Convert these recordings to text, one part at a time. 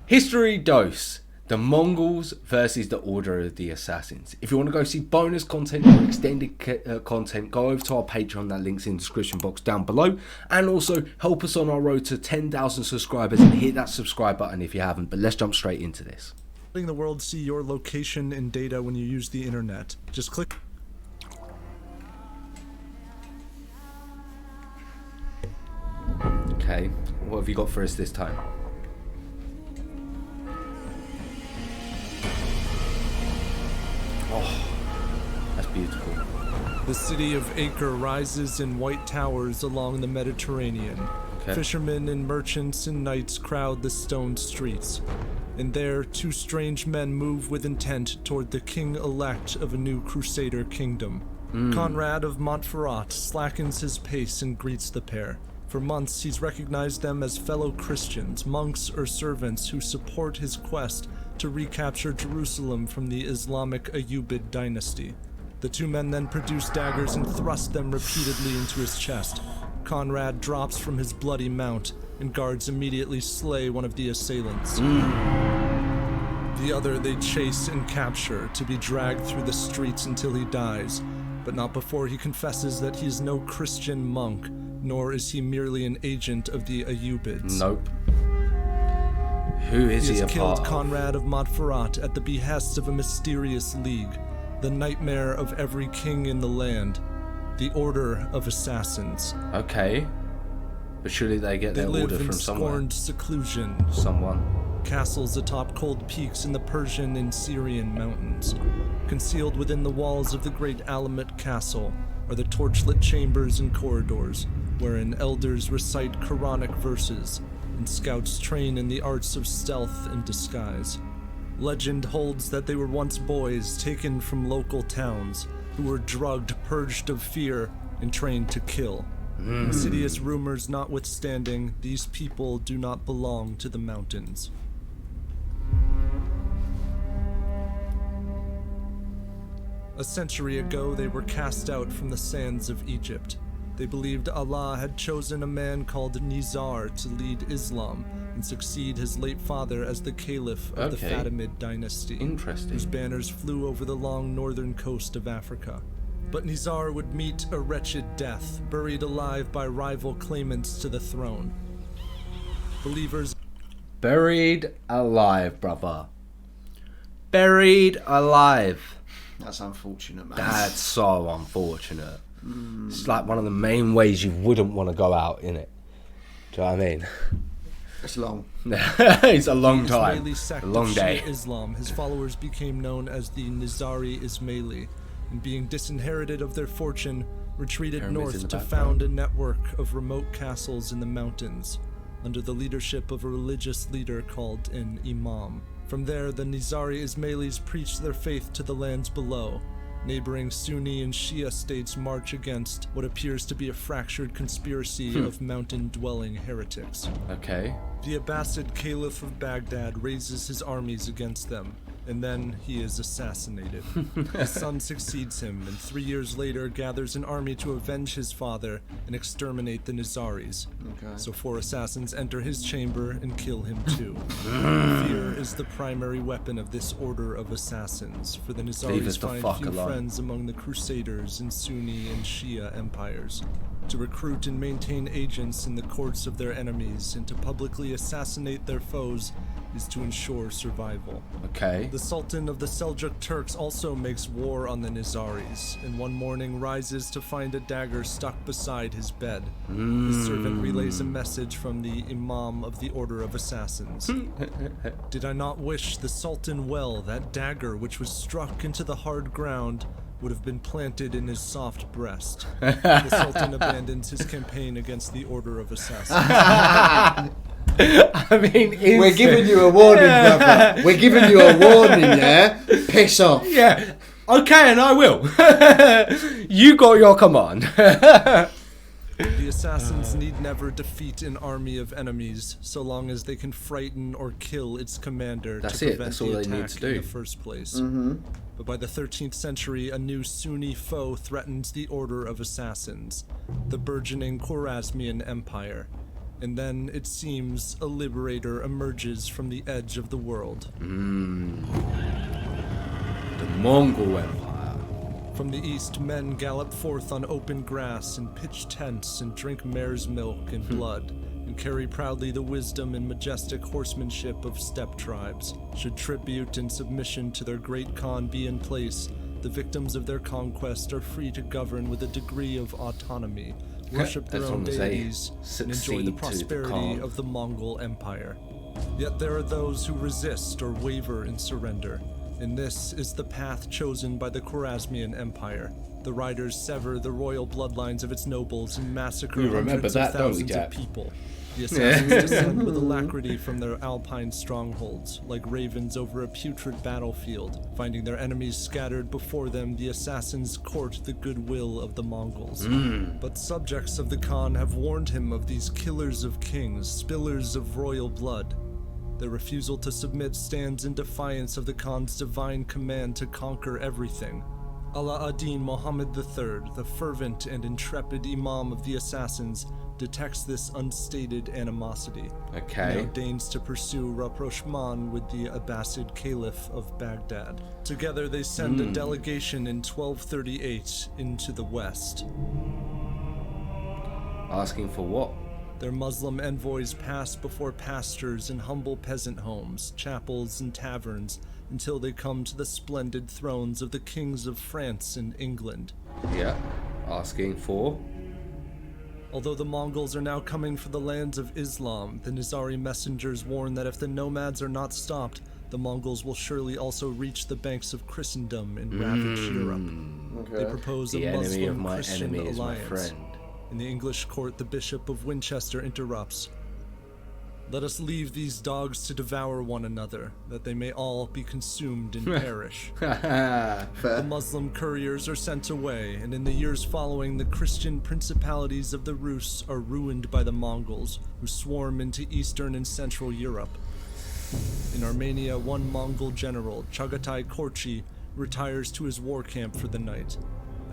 History Dose. The Mongols versus the Order of the Assassins. If you want to go see bonus content or extended content, go over to our Patreon. That link's in the description box down below. And also help us on our road to 10,000 subscribers and hit that subscribe button if you haven't. But let's jump straight into this. Letting the world see your location and data when you use the internet. Just click. Okay, what have you got for us this time? Oh, that's beautiful. The city of Acre rises in white towers along the Mediterranean. Okay. Fishermen and merchants and knights crowd the stone streets. And there, two strange men move with intent toward the king-elect of a new crusader kingdom. Conrad of Montferrat slackens his pace and greets the pair. For months, he's recognized them as fellow Christians, monks or servants who support his quest to recapture Jerusalem from the Islamic Ayyubid dynasty. The two men then produce daggers and thrust them repeatedly into his chest. Conrad drops from his bloody mount, and guards immediately slay one of the assailants. The other they chase and capture to be dragged through the streets until he dies, but not before he confesses that he is no Christian monk, nor is he merely an agent of the Ayyubids. Nope. Who is he a part of? He has killed Conrad of Montferrat at the behest of a mysterious league, the nightmare of every king in the land, the Order of Assassins. Okay. But surely they get their order from someone. They live in scorned seclusion. Someone. Castles atop cold peaks in the Persian and Syrian mountains. Concealed within the walls of the great Alamut Castle are the torchlit chambers and corridors, wherein elders recite Quranic verses and scouts train in the arts of stealth and disguise. Legend holds that they were once boys taken from local towns who were drugged, purged of fear, and trained to kill. Insidious rumors notwithstanding, these people do not belong to the mountains. A century ago, they were cast out from the sands of Egypt. They believed Allah had chosen a man called Nizar to lead Islam and succeed his late father as the caliph of the Fatimid dynasty, whose banners flew over the long northern coast of Africa. But Nizar would meet a wretched death, buried alive by rival claimants to the throne. Believers... Buried alive, brother. Buried alive. That's unfortunate, man. That's so unfortunate. It's like one of the main ways you wouldn't want to go out, innit? Do you know what I mean? It's long. It's a long time. Ismaili sect A long of day. Shia Islam, his followers became known as the Nizari Ismaili, and being disinherited of their fortune, retreated north to found a network of remote castles in the mountains, under the leadership of a religious leader called an Imam. From there, the Nizari Ismailis preached their faith to the lands below. Neighboring Sunni and Shia states march against what appears to be a fractured conspiracy of mountain-dwelling heretics. Okay. The Abbasid Caliph of Baghdad raises his armies against them, and then he is assassinated. His son succeeds him, and 3 years later gathers an army to avenge his father and exterminate the Nizaris. So 4 assassins enter his chamber and kill him too. Fear is the primary weapon of this order of assassins, for the Nizaris find few friends among the Crusaders in Sunni and Shia empires. To recruit and maintain agents in the courts of their enemies and to publicly assassinate their foes is to ensure survival. Okay. The Sultan of the Seljuk Turks also makes war on the Nizaris, and one morning rises to find a dagger stuck beside his bed. His servant relays a message from the Imam of the Order of Assassins. Did I not wish the Sultan well, that dagger which was struck into the hard ground would have been planted in his soft breast. The Sultan abandons his campaign against the Order of Assassins. I mean, we're giving you a warning, brother. We're giving you a warning, yeah? Piss off. Yeah. Okay, and I will. You got your command. The assassins need never defeat an army of enemies, so long as they can frighten or kill its commander to prevent That's all the they need attack to do. in the first place. But by the 13th century, a new Sunni foe threatens the Order of Assassins, the burgeoning Khwarezmian Empire. And then, it seems, a liberator emerges from the edge of the world. The Mongol Empire. From the east, men gallop forth on open grass and pitch tents and drink mare's milk and blood, and carry proudly the wisdom and majestic horsemanship of steppe tribes. Should tribute and submission to their great Khan be in place, the victims of their conquest are free to govern with a degree of autonomy, worship their own deities, and enjoy the prosperity of the Mongol Empire. Yet there are those who resist or waver in surrender, and this is the path chosen by the Khwarezmian Empire. The riders sever the royal bloodlines of its nobles and massacre hundreds of thousands of people. The assassins descend with alacrity from their alpine strongholds, like ravens over a putrid battlefield. Finding their enemies scattered before them, the assassins court the goodwill of the Mongols. But subjects of the Khan have warned him of these killers of kings, spillers of royal blood. Their refusal to submit stands in defiance of the Khan's divine command to conquer everything. Ala ad-Din Muhammad III, the fervent and intrepid Imam of the assassins, detects this unstated animosity. Okay. Now deigns to pursue rapprochement with the Abbasid Caliph of Baghdad. Together they send a delegation in 1238 into the west. Asking for what? Their Muslim envoys pass before pastures and humble peasant homes, chapels and taverns, until they come to the splendid thrones of the kings of France and England. Yeah. Asking for? Although the Mongols are now coming for the lands of Islam, the Nizari messengers warn that if the nomads are not stopped, the Mongols will surely also reach the banks of Christendom and ravage Europe. Okay. They propose The a enemy of my Muslim-Christian enemy is my alliance. friend. In the English court, the Bishop of Winchester interrupts. Let us leave these dogs to devour one another, that they may all be consumed and perish. The Muslim couriers are sent away, and in the years following, the Christian principalities of the Rus are ruined by the Mongols, who swarm into Eastern and Central Europe. In Armenia, one Mongol general, Chagatai Korchi, retires to his war camp for the night.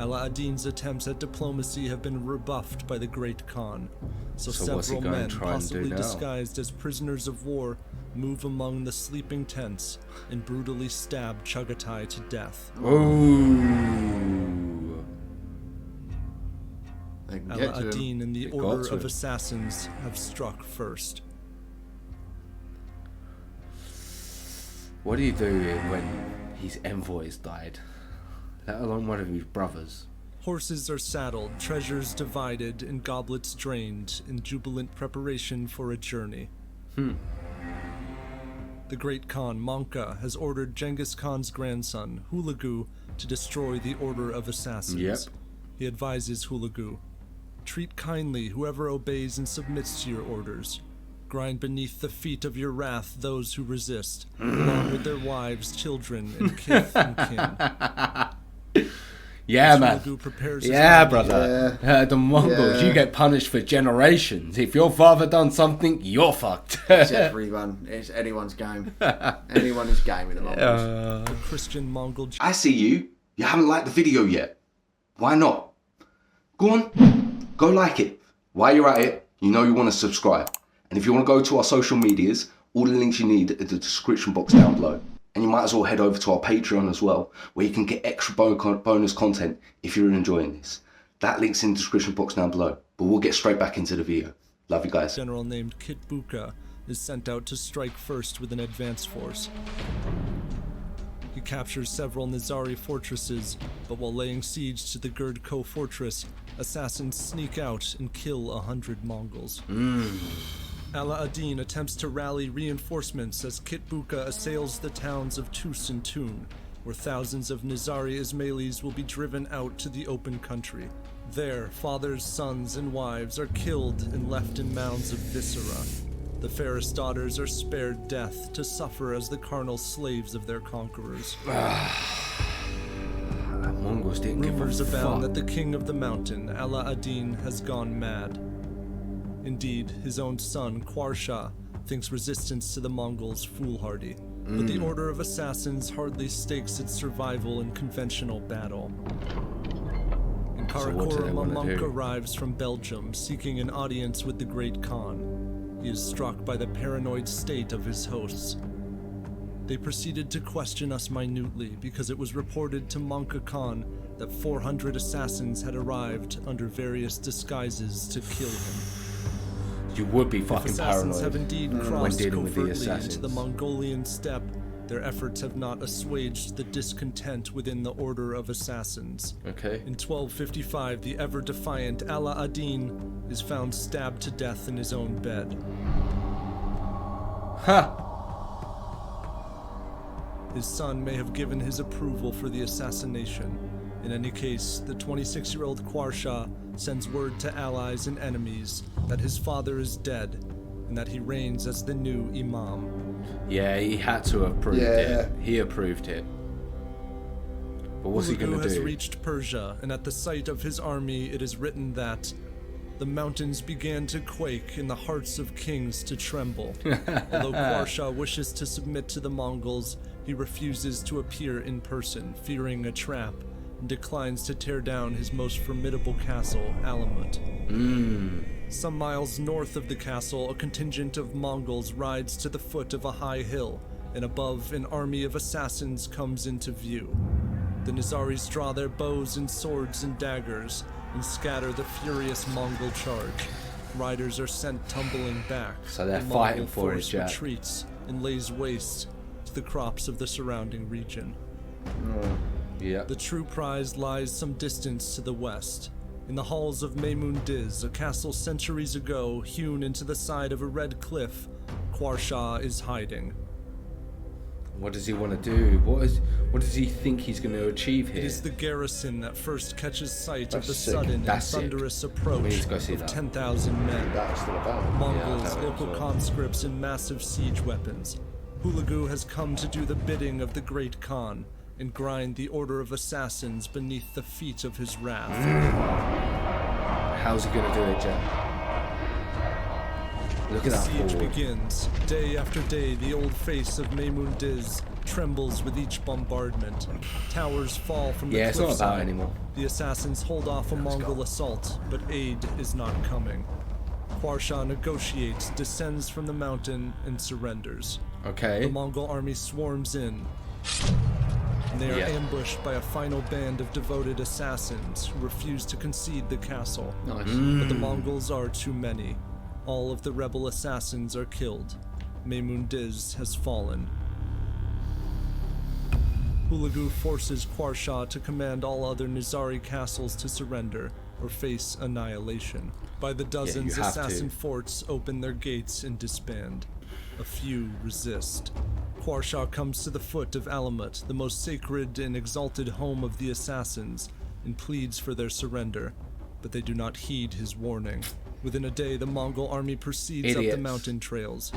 Ala ad-Din's attempts at diplomacy have been rebuffed by the Great Khan, so what's he several going men, to try and do possibly now? disguised as prisoners of war, move among the sleeping tents and brutally stab Chagatai to death. Ooh. They can Ala get to him. ad-Din and the They got Order to of him. Assassins have struck first. What do you do when his envoys died? Let alone one of his brothers. Horses are saddled, treasures divided, and goblets drained in jubilant preparation for a journey. The Great Khan, Monka, has ordered Genghis Khan's grandson, Hulagu, to destroy the Order of Assassins. Yep. He advises Hulagu, treat kindly whoever obeys and submits to your orders. Grind beneath the feet of your wrath those who resist, along with their wives, children, and kith and kin. Yeah, As man. Hulagu prepares his Yeah, army, brother. The Mongols, Yeah. you get punished for generations. If your father done something, you're fucked. It's everyone. It's anyone's game. Anyone is game in the Mongols. the Christian Mongol I see you. You haven't liked the video yet. Why not? Go on. Go like it. While you're at it, you know you want to subscribe. And if you want to go to our social medias, all the links you need are in the description box down below. And you might as well head over to our Patreon as well, where you can get extra bonus content if you're enjoying this. That link's in the description box down below. But we'll get straight back into the video. Love you guys. general named Kitbuka is sent out to strike first with an advance force. He captures several Nizari fortresses, but while laying siege to the Gurdko fortress, assassins sneak out and kill 100 Mongols. Ala ad-Din attempts to rally reinforcements as Kitbuka assails the towns of Tus and Tun, where thousands of Nizari Ismailis will be driven out to the open country. There, fathers, sons, and wives are killed and left in mounds of viscera. The fairest daughters are spared death to suffer as the carnal slaves of their conquerors. Mongols didn't give a Rumors abound that fuck. the king of the mountain, Ala ad-Din, has gone mad. Indeed, his own son, Kwarsha, thinks resistance to the Mongols foolhardy. But the Order of Assassins hardly stakes its survival in conventional battle. In So what do they Karakorum, a wanna monk do? arrives from Belgium, seeking an audience with the Great Khan. he is struck by the paranoid state of his hosts. They proceeded to question us minutely because it was reported to Monka Khan that 400 assassins had arrived under various disguises to kill him. You would be If fucking assassins paranoid have indeed when crossed dealing with the covertly assassins. into the Mongolian steppe, their efforts have not assuaged the discontent within the Order of Assassins. Okay. In 1255, the ever-defiant Ala ad-Din is found stabbed to death in his own bed. Ha! His son may have given his approval for the assassination. In any case, the 26-year-old Kwarsha sends word to allies and enemies that his father is dead and that he reigns as the new Imam. Yeah, he had to have approved it. He approved it. But what's he going to has do? reached Persia, and at the sight of his army it is written that the mountains began to quake and the hearts of kings to tremble. Although Kwarsha wishes to submit to the Mongols, he refuses to appear in person, fearing a trap, and declines to tear down his most formidable castle, Alamut. Some miles north of the castle, a contingent of Mongols rides to the foot of a high hill, and above, an army of assassins comes into view. The Nizaris draw their bows and swords and daggers, and scatter the furious Mongol charge. Riders are sent tumbling back. So they're The fighting Mongol for it, force Jack. retreats and lays waste to the crops of the surrounding region. Yeah. The true prize lies some distance to the west. In the halls of Maimun Diz, a castle centuries ago hewn into the side of a red cliff, Kwarsha is hiding. What does he want to do? What does he think he's going to achieve here? It is the garrison that first catches sight of That's the sick. sudden and That's sick. thunderous We approach need to go see of that. 10,000 men. That's still about. Mongols, Yeah, local so- conscripts, and massive siege weapons. Hulagu has come to do the bidding of the Great Khan and grind the Order of Assassins beneath the feet of his wrath. How's he going to do it, Jack? Look at The that siege forward. begins. Day after day, the old face of Maimun Diz trembles with each bombardment. Towers fall from the Yeah, it's not cliffside. about anymore. The assassins hold off a Mongol assault, but aid is not coming. Kwarsha negotiates, descends from the mountain, and surrenders. The Okay. Mongol army swarms in, and they are Yeah. ambushed by a final band of devoted assassins who refuse to concede the castle. Nice. But the Mongols are too many. All of the rebel assassins are killed. Maimun Diz has fallen. Hulagu forces Kwarsha to command all other Nizari castles to surrender or face annihilation. By the dozens, have to. assassin forts open their gates and disband. A few resist. Kwarsha comes to the foot of Alamut, the most sacred and exalted home of the assassins, and pleads for their surrender, but they do not heed his warning. Within a day, the Mongol army proceeds up Idiots. the mountain trails.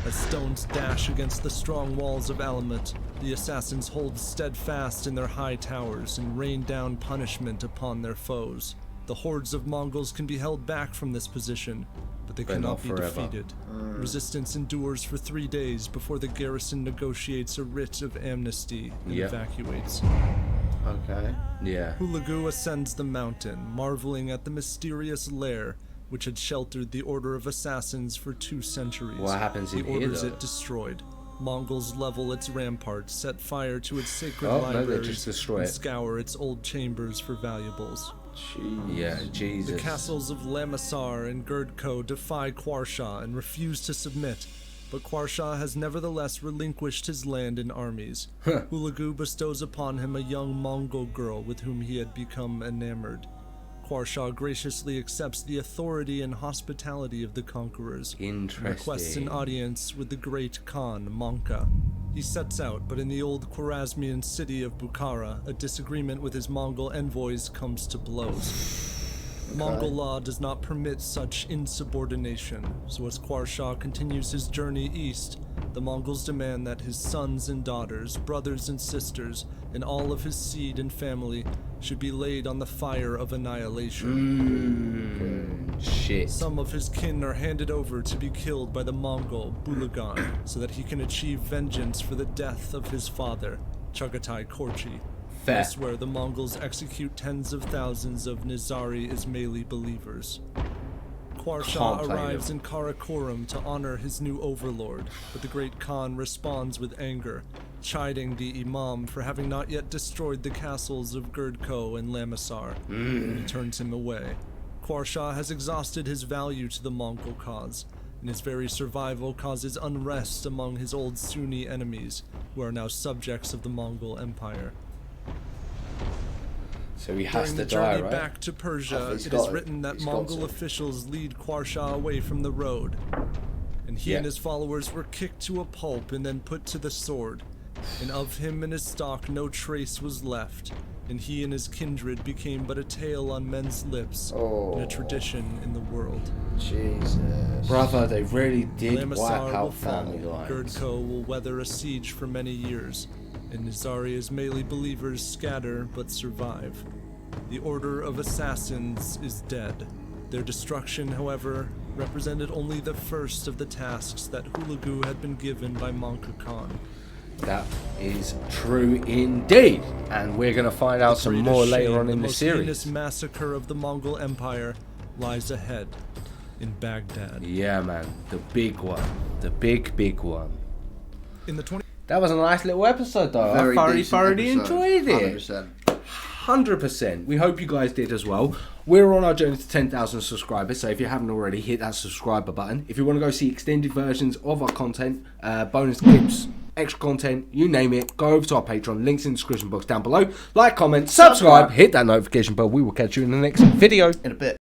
As stones dash against the strong walls of Alamut, the assassins hold steadfast in their high towers and rain down punishment upon their foes. The hordes of Mongols can be held back from this position, but they But cannot not be forever. defeated. Resistance endures for 3 days before the garrison negotiates a writ of amnesty and Yep. evacuates. Okay. Yeah. Hulagu ascends the mountain, marveling at the mysterious lair which had sheltered the Order of Assassins for 2 centuries. What happens in he here, orders though? it destroyed. Mongols level its ramparts, set fire to its sacred Oh, no, they libraries, just destroy and it. scour its old chambers for valuables. Yeah, Jesus. The castles of Lamassar and Gerdko defy Kwarsha and refuse to submit, but Kwarsha has nevertheless relinquished his land and armies. Hulagu bestows upon him a young Mongol girl with whom he had become enamored. Kwarsha graciously accepts the authority and hospitality of the conquerors, and requests an Interesting. audience with the great Khan, Monka. He sets out, but in the old Khwarezmian city of Bukhara, a disagreement with his Mongol envoys comes to blows. Mongol law does not permit such insubordination, so as Kwarsha continues his journey east, the Mongols demand that his sons and daughters, brothers and sisters, and all of his seed and family should be laid on the fire of annihilation. Shit. Some of his kin are handed over to be killed by the Mongol Bulagan, so that he can achieve vengeance for the death of his father, Chagatai Korchi. Fair. Elsewhere, the Mongols execute tens of thousands of Nizari Ismaili believers. Kwarsha Can't play arrives them. in Karakorum to honor his new overlord, but the Great Khan responds with anger, chiding the Imam for having not yet destroyed the castles of Girdko and Lamisar, and he turns him away. Kwarsha has exhausted his value to the Mongol cause, and his very survival causes unrest among his old Sunni enemies, who are now subjects of the Mongol Empire. So he has During to the die, journey right? back to Persia, He's it got is to. written that He's got Mongol to. officials lead Kwarsha away from the road, and he and his followers were kicked to a pulp and then put to the sword, and of him and his stock no trace was left, and he and his kindred became but a tale on men's lips, and a tradition in the world. Jesus. Brother, they really did wipe Lamisar will out fall, family lines. Girdko will weather a siege for many years, and Nizaria's melee believers scatter but survive. The Order of Assassins is dead. Their destruction, however, represented only the first of the tasks that Hulagu had been given by Manka Khan. That is true indeed, and we're going to find out some more later on in the most heinous series. massacre of the Mongol Empire lies ahead in Baghdad. Yeah, man, the big one, the big one. In the 20 That was a nice little episode, though. Very I decent thoroughly episode, enjoyed it. 100%. 100%. We hope you guys did as well. We're on our journey to 10,000 subscribers, so if you haven't already, hit that subscriber button. If you want to go see extended versions of our content, bonus clips, extra content, you name it, go over to our Patreon. Links in the description box down below. Like, comment, subscribe, hit that notification bell. We will catch you in the next video. In a bit.